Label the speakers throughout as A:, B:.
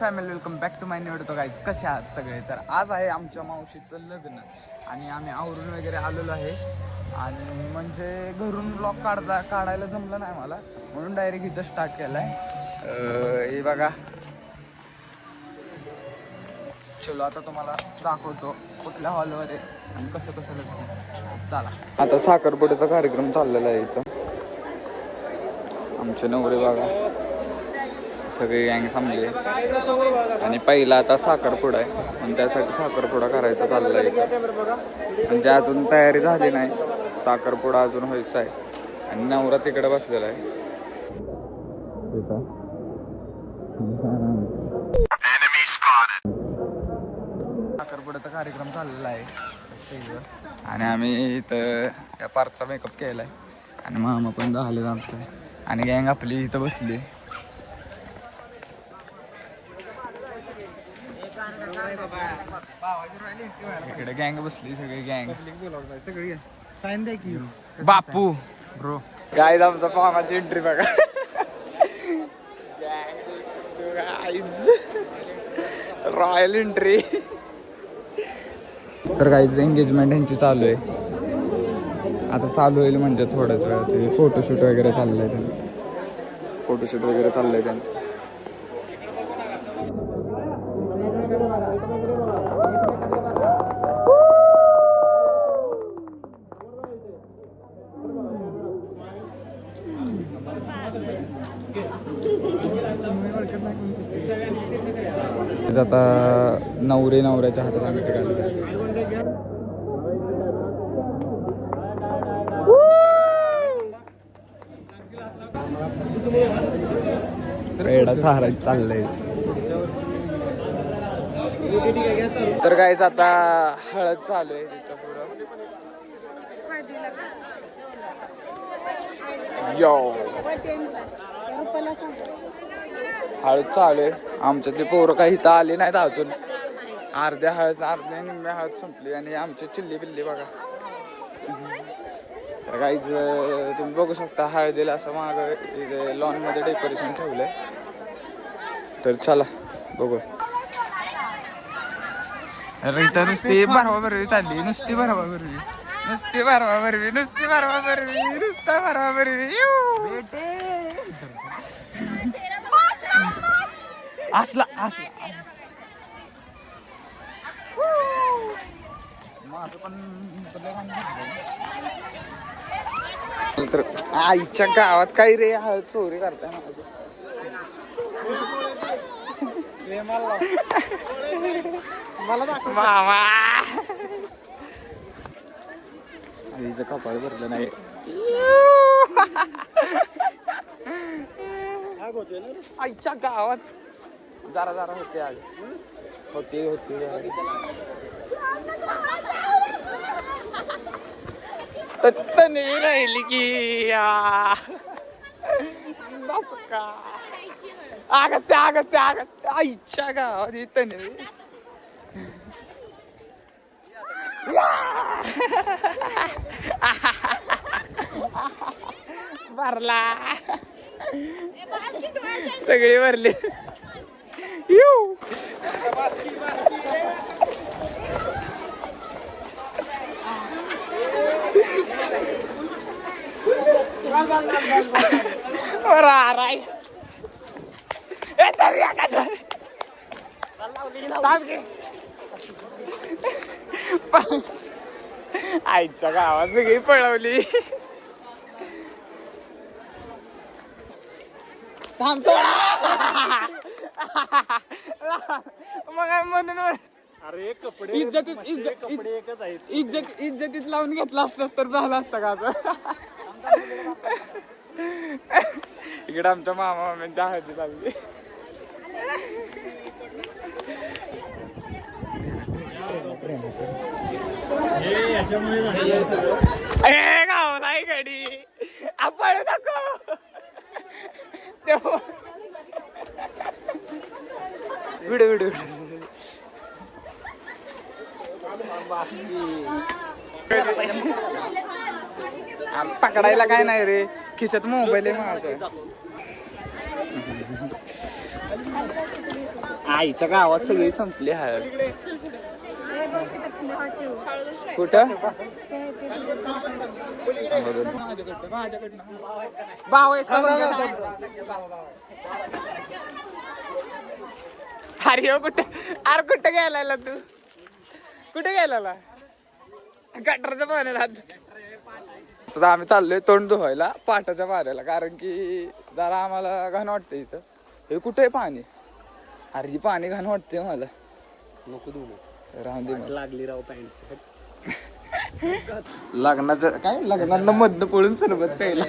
A: Family, welcome back to my new video guys. कसे आहात सगळे? तर आज आहे आमच्या मावशीचं लग्न आणि आम्ही आवरून वगैरे आलेलो आहे. आणि म्हणजे घरून ब्लॉग काढायला जमलं नाही मला, म्हणून डायरेक्ट इथं स्टार्ट केला आहे. हे बघा, चलो आता तुम्हाला दाखवतो कुठल्या हॉलवर आहे आणि कसं कसं लग्न. चला, आता साखरपुड्याचा कार्यक्रम चाललेला आहे इथं. आमचे नवरे बघा सगळी गँग थांबली आणि पहिला आता साखरपुडा आहे आणि त्यासाठी साखरपुडा करायचा चालला आहे इथं. म्हणजे अजून तयारी झाली नाही, साखरपुडा अजून व्हायचा आहे आणि नवरा तिकडे बसलेला आहे. साखरपुड्याचा कार्यक्रम चाललेला आहे स्टेजवर आणि आम्ही इथं या पार्कचा मेकअप केला आहे आणि मामा पण झाले आमचं आणि गँग आपली इथं बसली. इकडे गँग बसली, सगळी गँग. साइन द्या की बापू ब्रो. गाईज आमचा मामाची एंट्री बघा. Royal entry. तर गाईज एंगेजमेंट यांची चालू आहे आता. चालू होईल म्हणजे थोड्याच वेळात. फोटोशूट वगैरे चाललंय त्यांचं. फोटोशूट वगैरे चाललंय त्यांचं. आता नवऱ्याच्या हातात अंगठी घालत आहे. रेडाचा हारायचं चाललंय. तर गाईज आता हळद चालू आहे तिथं पुढं. यो हळद चालू आहे. आमच्यातली पोरं काही इथं आली नाहीत अजून. अर्ध्या निम्म्या हळद संपली आणि आमची चिल्ली बिल्ली बघा. तर काहीच तुम्ही बघू शकता हळदीला असं मागं लॉनमध्ये डेकोरेशन ठेवलंय. तर चला बघू. इथं नुसती भरवा भरवी चालली, नुसती भरवा भरवी, नुसती भरवा भरवी, नुसती भरवा भरवी, नुसता भरवा भरवी. असला असला तर आईच्या गावात काही रे हळद चोरी करताय मामा. आईचं कपाळ भरलं नाही. आईच्या गावात जरा जरा होते आज. होते तन्वी राहिली की आगस्ते आईच्या गावात तन्वी. भरला सगळी भरली. आईच्या गावात सगळी पळवली. मग म्हणून अरे कपडे इज्जतीत लावून घेतला असतं तर झालं असतं का आता. इकडे आमच्या मामा मामांच्या हळदी चालली. गावाला गडी आपण नको व्हिडिओ पकडायला काय नाही रे, खिशात मोबाईल आहे माझा. आईच्या गावात सगळी संपली हळद. कुठं अरे हो कुठं अरे कुठं गेलायला तू कुठे गेला गटरच्या पाण्याला आता आम्ही चाललोय तोंड धुवायला पाटाच्या पाण्याला कारण की जरा आम्हाला घाण वाटतं इथं. हे कुठे आहे पाणी अरे ही पाणी घाण वाटते मला नको धुवू राहून दे लागली राव पॅन्ट लग्नाचं काय लग्नांना मधनं पळून सरबत प्यायला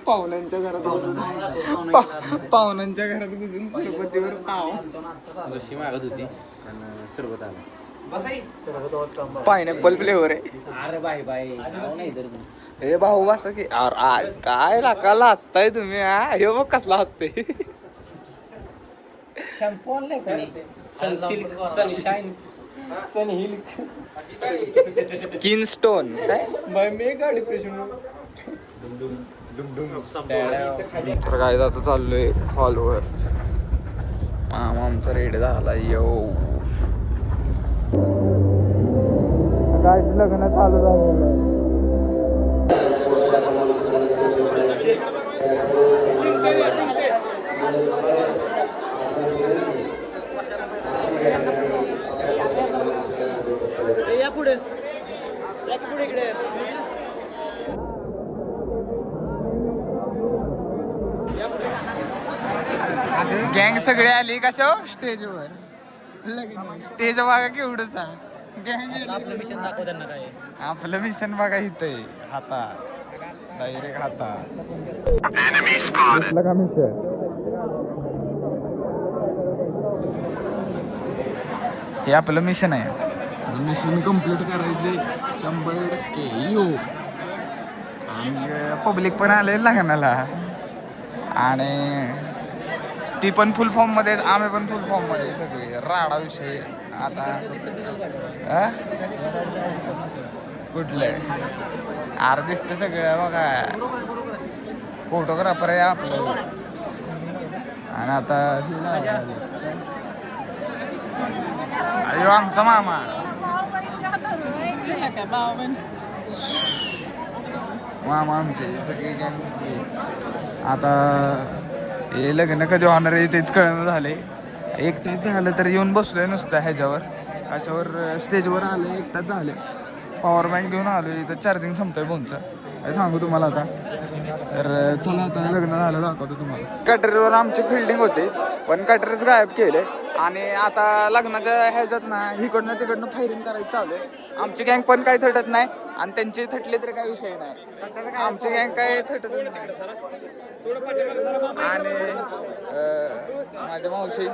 A: पाहुण्यांच्या घरात बसून पाहुण्यांच्या घरात बसून सरबतीवर ताव
B: लशी मागत होती सरबत आला
A: पायनॅपल फ्लेवर आहे.
B: अरे बाय बाय नाही तर
A: ए भाऊ बसा की अरे काय लाका लाचताय तुम्ही हे बघ कसला असते
B: शॅम्पू आणलाय का सनसिल्क सनशाईन सनहिल्क
A: स्किन स्टोन काय
B: मी गाडी पेशंट
A: तर काय आता चाललोय हॉलवर मामा आमचा रेडी झाला येऊ काय लग्न चालू झालेलं
B: या पुढे इकडे
A: गँग सगळी आली कशा स्टेजवर स्टेज बघा केवढंच गँग
B: आपलं मिशन दाखव त्यांना काय
A: आपलं मिशन बघा इथं हाता डायरेक्ट हाता का मिशन हे आपलं मिशन आहे मिशन कम्प्लीट करायचे 100% यो आणि पब्लिक पण आले लग्नाला आणि ती पण फुल फॉर्म मध्ये आम्ही पण फुल फॉर्म मध्ये सगळे राडा विषय आता कुठले आर दिसतं सगळं बघा फोटोग्राफर आहे आपलं आणि आता अयो आमचा मामा मामा आमचे सगळे गँग दिसली आता हे लग्न कधी होणार आहे तेच कळणं झाले 1 तास झालं तर येऊन बसलोय नुसतं ह्याच्यावर अशावर स्टेजवर आलं 1 तास झाले पॉवर बँक घेऊन आलो इथं चार्जिंग संपतोय फोनचं काय सांगू तुम्हाला आता तर चला आता लग्न झालं दाखवतो तुम्हाला कटरीवर आमची फिल्डिंग होती पण कटरीच गायब केले आणि आता लग्नाच्या ह्याच्यात ना इकडनं तिकडनं फायरिंग करायचं चालू आहे आमची गँग पण काही थटत नाही आणि त्यांची थटले तरी काही विषय नाही आमची गँग काय थटत नाही आणि माझ्या मावशी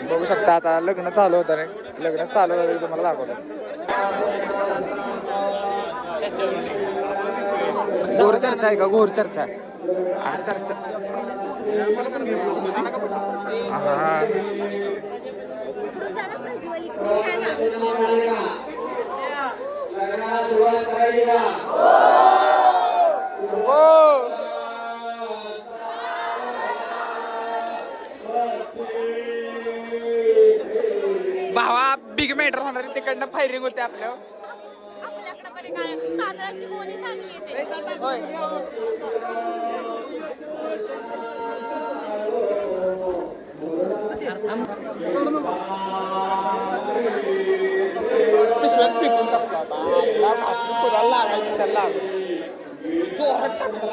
A: बघू शकता आता लग्न चालू होतं रे लग्न चालू झालं तुम्हाला दाखवतो घोर चर्चा आहे का घोर चर्चा चर्चा भावा बिग मॅटर होणार तिकडनं फायरिंग होते
C: आपल्याकडे काय तांदळाची गोणी चांगली येते
A: पिशव्यात फेकून टाकतो आता लागायचं त्याला जोरात टाकतो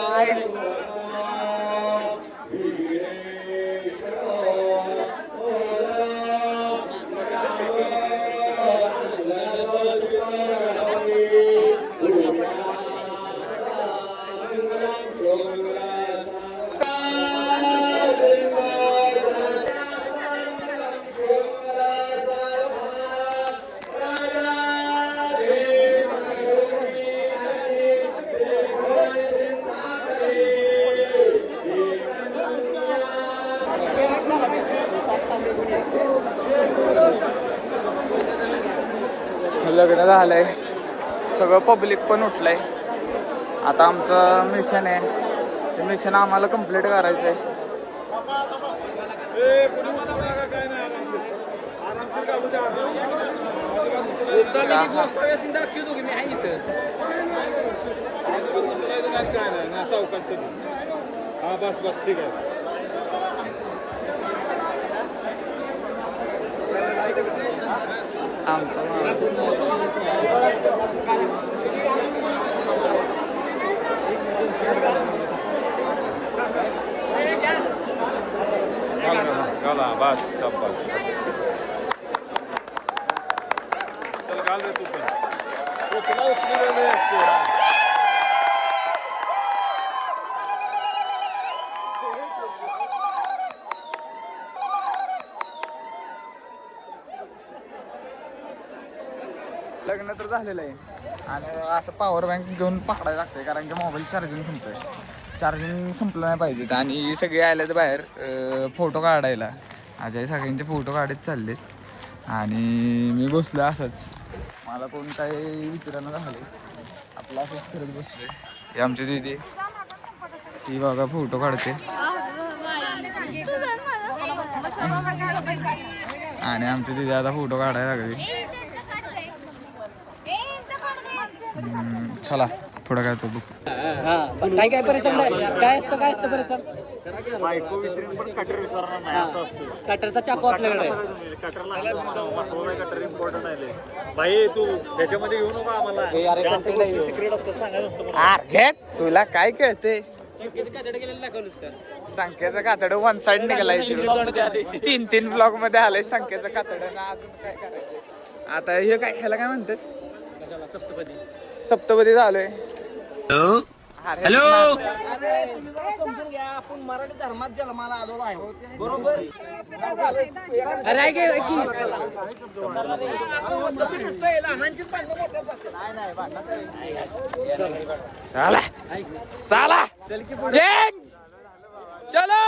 A: लग्न झालंय सगळं पब्लिक पण उठलंय आता आमचं मिशन आहे, ते मिशन आम्हाला कंप्लीट करायचं आहे.
D: बस बस ठीक आहे.
A: आमचं
D: घाला बस शाबास. चल घाल रे तू पण. उचललेले असते.
A: लग्न तर झालेलं आहे आणि असं पॉवर बँक घेऊन पकडायला लागतंय कारण की मोबाईल चार्जिंग संपतोय. चार्जिंग संपलं नाही पाहिजे आणि सगळे आलेत बाहेर फोटो काढायला. अजय सगळ्यांचे फोटो काढत चाललेत आणि मी बसलो असंच. मला कोण काही विचारणं झालं, आपलं असंच फिरत बसलोय. हे आमची दीदी ती बघा फोटो काढते आणि आमची दीदी आता फोटो काढायला लागली. चला पुढं काय तो बुक
E: काय काय परिचय काय असतं परिचय
D: बायको विसरून पण कटर विसरणार नाही असं असतं.
E: कटरचा चाकू आपल्याकडे आहे.
D: कटर इम्पॉर्टंट आहे. भाई तू त्याच्यामध्ये घेऊ नको आम्हाला. सिक्रेट असतं सांगायचं असतं.
A: घे तुला काय कळते.
E: दाखवलंस
A: संख्येचं कातडं वन साइड निघालाय. 3 ब्लॉग मध्ये आलंय संख्येचं कातडं. अजून काय करायचं आता. हे काय ह्याला काय म्हणतात, सप्तपदी झालोय.
E: हॅलो समजून घ्या, आपण मराठी धर्मात जन्माला आलेलो आहे बरोबर.
A: चला चला चलो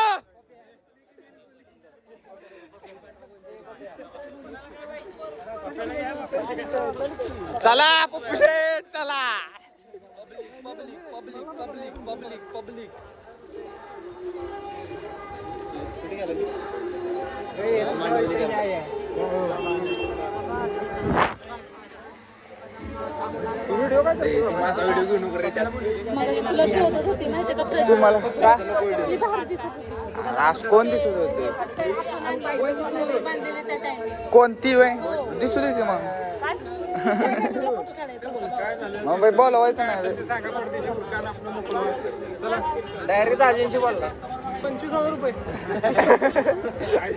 A: चला पुष्पे चला.
E: पब्लिक
C: मला शोधत होती माहिती का प्रज्वल.
A: तुम्हाला का
C: कसली भारी दिसत होती.
A: आज कोण दिसत होते,
C: बांधलेली त्या टाइमला.
A: कोणती वय दिसू दे की मग. मग बाई बोलवायचं नाही डायरेक्ट दाजींशी बोलला.
D: 25,000 रुपये.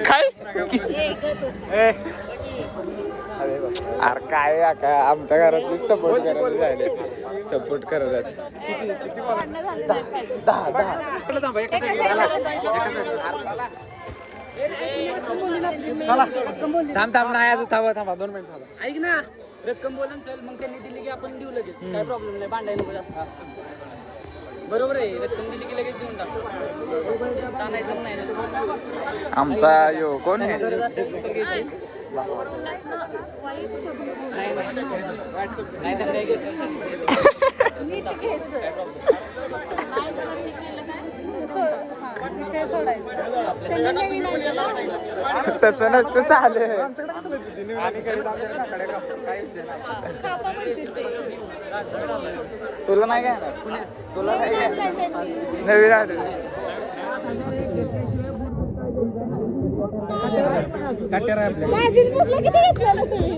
A: काय
C: ए,
A: अरे काय आमच्या घरातली सपोर्ट करत राहिले, सपोर्ट करत आहेत.
C: भांडणं झाले नाही पाहिजे.
A: 10 थांब नाही अजून थांबा 2 मिनिट थांबा.
E: ऐक ना, रक्कम बोलून चल मग त्यांनी दिली की आपण देऊ लगेच. काय प्रॉब्लेम नाही, भांडाय नको जास्त. बरोबर आहे, रक्कम दिली की लगेच देऊन टाकतो. ताणायचं नाही ना.
A: आमचा यो कोण आहे.
E: गरज असेल तर घ्यायची.
C: वाईट शब्द बोलला.
E: नाही तर काय घ्यायचं.
C: नीट घ्यायचं. नाही जर ते केलं काय, विषय सोडायचा. त्यांनी नवीन आणलेलं.
A: तसं नसतं चालेल.
C: कापा म्हणते ते.
A: तुला नाही काय ना, तुला नाही काय
C: आणलाय त्यांनी.
A: नवीन आले.
C: दाजीने बसला किती घेतलेलं तुम्ही.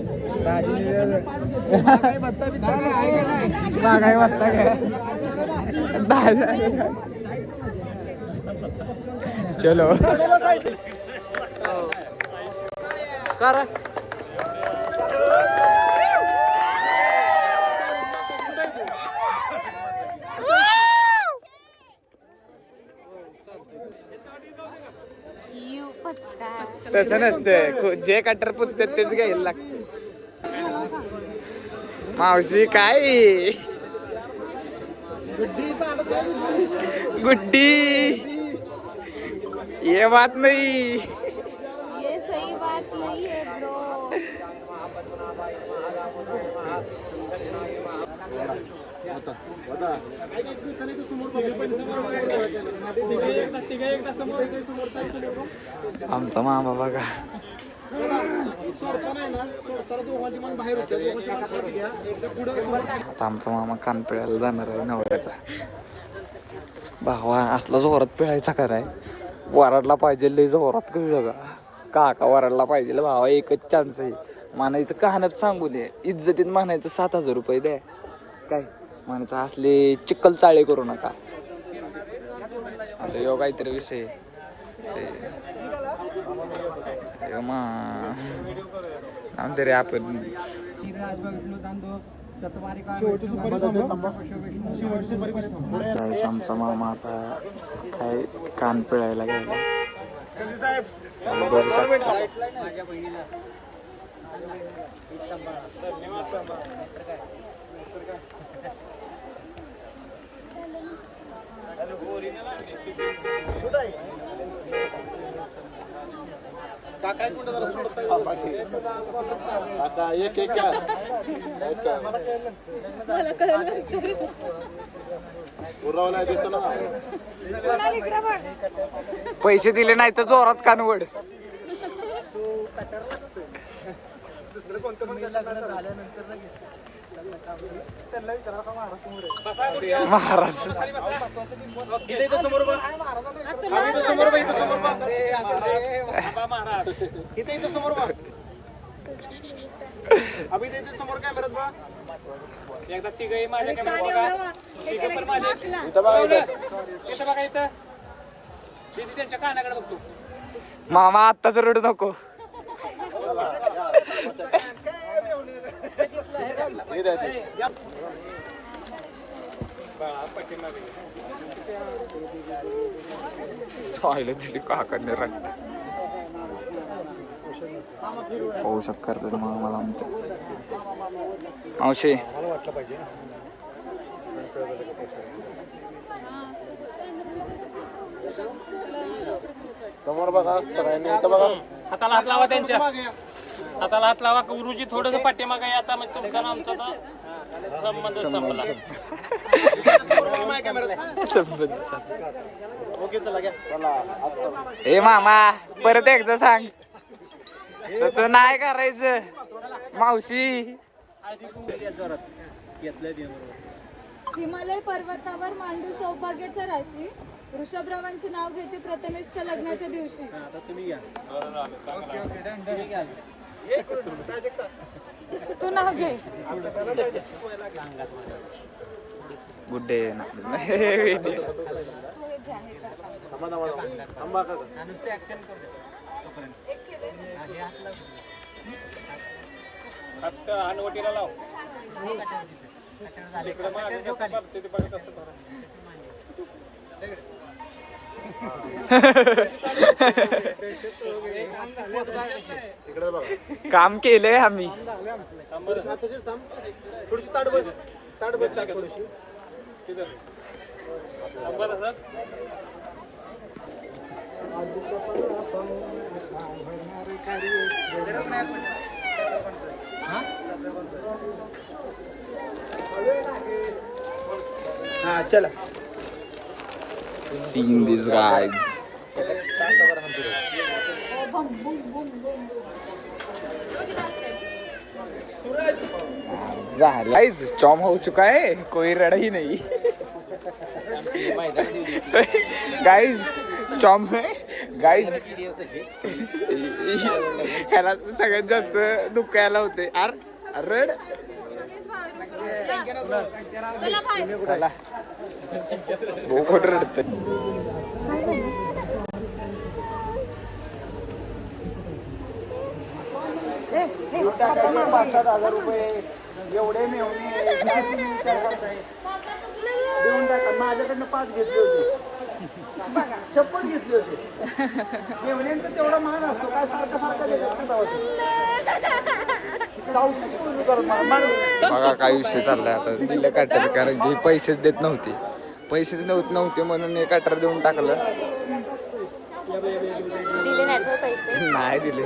A: चलो
C: यू पचका.
A: तसं नसतं, जे कटर पुचतात तेच घ्यायला लागतं. मावशी काय गुड्डी ये बात नाही.
C: ये सही बात नहीं है ब्रो.
A: आमचा मामा बघा. आता आमचा मामा कान पिळायला जाणार आहे नवऱ्याचा. भावा असला जोरात पिळायचा कराय वराडला पाहिजे, लय जोरात कळलं का काका वराडला पाहिजे भावा. एकच चान्स आहे म्हणायचं, कहाण्यात सांगू दे, इज्जतीत म्हणायचं 7,000 रुपये द्या, काय म्हणायचं असले चिखल चाळे करू नका. आता यो काहीतरी विषय तरी आपण आमचा मामा आता काय कान पिळायला गेला. पैसे दिले नाही तर जोरात कानवड. महाराज
D: समोर कॅमेरात बा एकदा तिघही माझ्या त्यांच्या कानाकडे बघतो.
A: मामा आत्ताच रडू नको. दिली काकांनी रंग पाहू शकता तर मग मला आमचं मावशी
D: समोर बघा, बघा हाताला हात लावा, त्यांच्या हाताला हात लावा. गुरुजी थोडस पाठीमागे आता म्हणजे तुमचा आमचा संबंध संपला.
A: ए मामा परत एकदा सांग, तसं नाही करायचं मावशी.
C: हिमालय पर्वतावर मांडू सौभाग्याच्या राशी, वृषभरावांचे नाव घेते प्रथमेशच्या लग्नाच्या दिवशी. तू नाव घे.
A: गुड डे ना.
D: अनवटीला लाव.
A: काम केलंय आम्ही.
D: थोडीशी ताट बस, ताट बस थोडीशी. हा चला.
A: Seeing these guys. Guys Chaum हो चुका है, कोई रड़ा ही नहीं. गाइस चॉम है गाइस. ह्याला सगळ्यात जास्त दुखायला होते. रड चला रडत.
D: एवढे मेवणे देऊन टाका. माझ्याकडनं 5 घेतले होते, चप्पल घेतली होती. मेवण्यांचा तेवढा मान असतो काय, सारखा सारखा
A: बघा काय विषय चाललाय आता. दिलं काटर कारण की पैसेच देत नव्हते. पैसेच नव्हते म्हणून हे काटर देऊन टाकलं.
C: दिले नाही पैसे.
A: नाही दिले.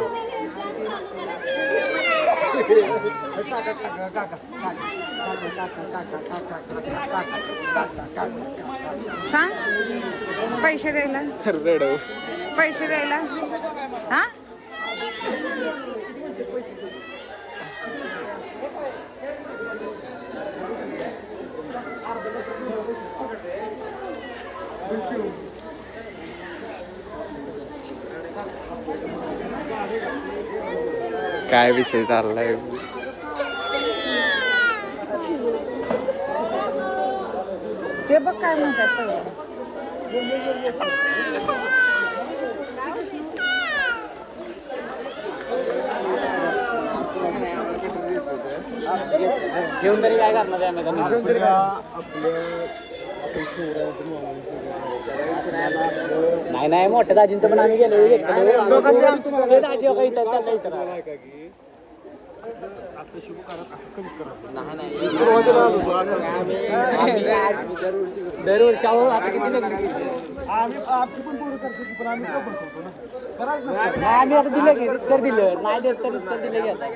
F: सांग पैसे द्यायला
A: रडव
F: पैसे द्यायला हा
A: काय विषय चाललाय
F: ते बघ काय म्हणतात पहिलं.
E: घेऊन तरी काय करणार आहे आम्ही नाही नाही मोठ्या दाजींचं पण आम्ही गेलो दाजी वगैरे इथं त्यांना विचारा दरवर्षी अहो आता किती लग्न आम्ही आता दिलं की सर दिलं नाही देत तर सर दिलं की आता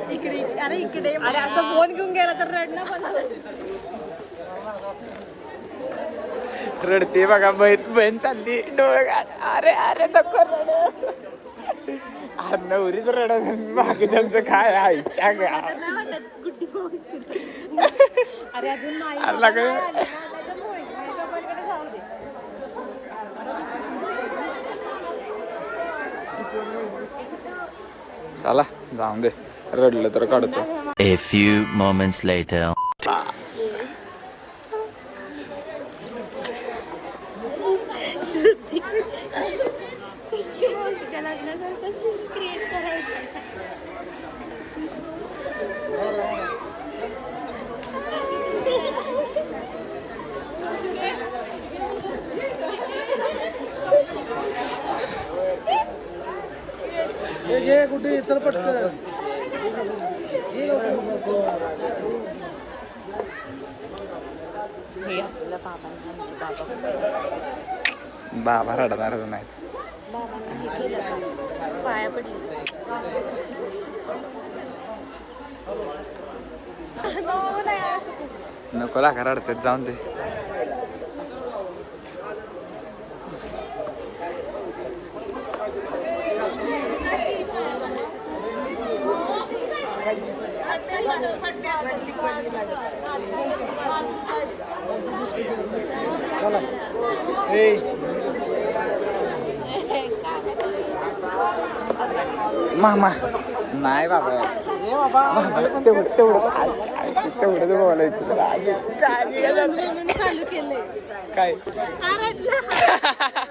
C: अरे असं फोन घेऊन गेला तर रडणं पण
A: रडते बघा बहीण चालली डोळे काढ अरे अरे नको रड अरे नवरीच रडत बाकीच्यांचं काय आईच्या गा
C: अरे अजून नाही
A: आला काय चला जाऊन दे रडलं तर काढतो
G: A few moments later.
E: कुठे चल पटकन
A: बाबा रडणारच नाही
C: पाया पडली
A: नको लागा रडते जाऊन दे मामा नाही बाबा तेवढं बोलायचं
C: म्हणून चालू केलंय
A: काय
C: का रडला